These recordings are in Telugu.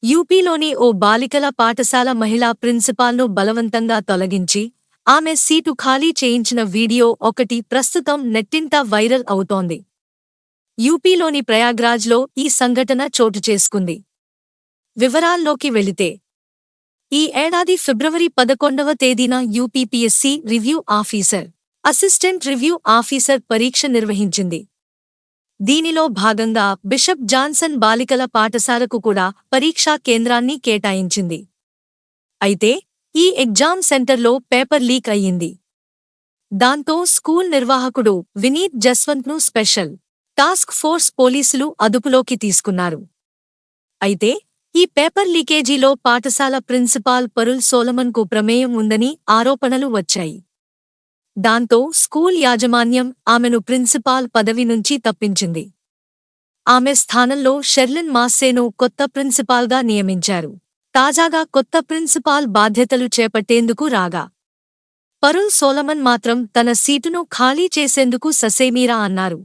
యూపీలోని ఓ బాలికల పాఠశాల మహిళా ప్రిన్సిపాల్ను బలవంతంగా తొలగించి ఆమె సీటు ఖాళీ చేయించిన వీడియో ఒకటి ప్రస్తుతం నెట్టింట వైరల్ అవుతోంది. యూపీలోని ప్రయాగ్రాజ్లో ఈ సంఘటన చోటుచేసుకుంది. వివరాల్లోకి వెళితే ఈ ఏడాది ఫిబ్రవరి 11వ తేదీన UPPSC review officer, assistant review officer పరీక్ష నిర్వహించింది. దీనిలో భాగంగా బిషప్ జాన్సన్ బాలికల పాఠశాలకు కూడా పరీక్షా కేంద్రాన్ని కేటాయించింది. అయితే ఈ ఎగ్జామ్ సెంటర్లో పేపర్ లీక్ అయ్యింది. దాంతో స్కూల్ నిర్వాహకుడు వినీత్ జస్వంత్ను స్పెషల్ టాస్క్ ఫోర్స్ పోలీసులు అదుపులోకి తీసుకున్నారు. అయితే ఈ పేపర్ లీకేజీలో పాఠశాల ప్రిన్సిపాల్ పరుల్ సోలమన్కు ప్రమేయం ఉందని ఆరోపణలు వచ్చాయి. దాంతో స్కూల్ యాజమాన్యం ఆమెను ప్రిన్సిపాల్ పదవి నుంచి తప్పించింది. ఆమె స్థానంలో షెర్లిన్ మాస్సేను కొత్త ప్రిన్సిపాల్గా నియమించారు. తాజాగా కొత్త ప్రిన్సిపాల్ బాధ్యతలు చేపట్టేందుకు రాగా పరుల్ సోలమన్ మాత్రం తన సీటును ఖాళీ చేసేందుకు ససేమీరా అన్నారు.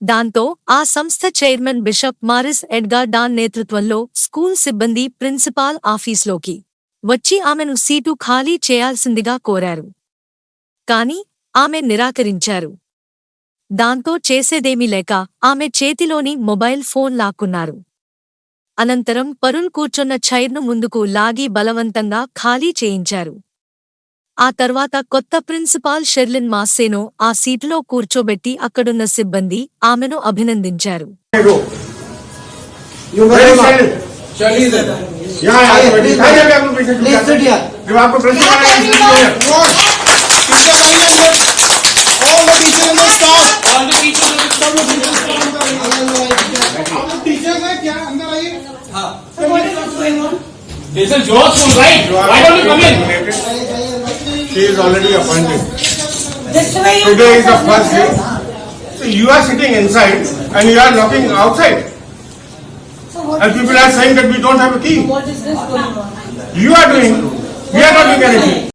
దాంతో ఆ సంస్థ chairman bishop Maurice Edgar Don నేతృత్వంలో స్కూల్ సిబ్బంది ప్రిన్సిపాల్ ఆఫీస్లోకి వచ్చి ఆమెను సీటు ఖాళీ చేయాల్సిందిగా కోరారు. కాని ఆమె నిరాకరించారు. దాంతో చేసేదేమీ లేక ఆమె చేతిలోని మొబైల్ ఫోన్ లాక్కున్నారు. అనంతరం పరుల్ కూర్చొన్న చైర్ను ముందుకు లాగి బలవంతంగా ఖాళీ చేయించారు. ఆ తర్వాత కొత్త ప్రిన్సిపాల్ షెర్లిన్ మాస్సేను ఆ సీటులో కూర్చోబెట్టి అక్కడున్న సిబ్బంది ఆమెను అభినందించారు. This is your school, right? Why don't you come in? She is already appointed. Today is the first day. So you are sitting inside and you are knocking outside. And people are saying that we don't have a key. What is this going on? You are doing. We are not doing anything.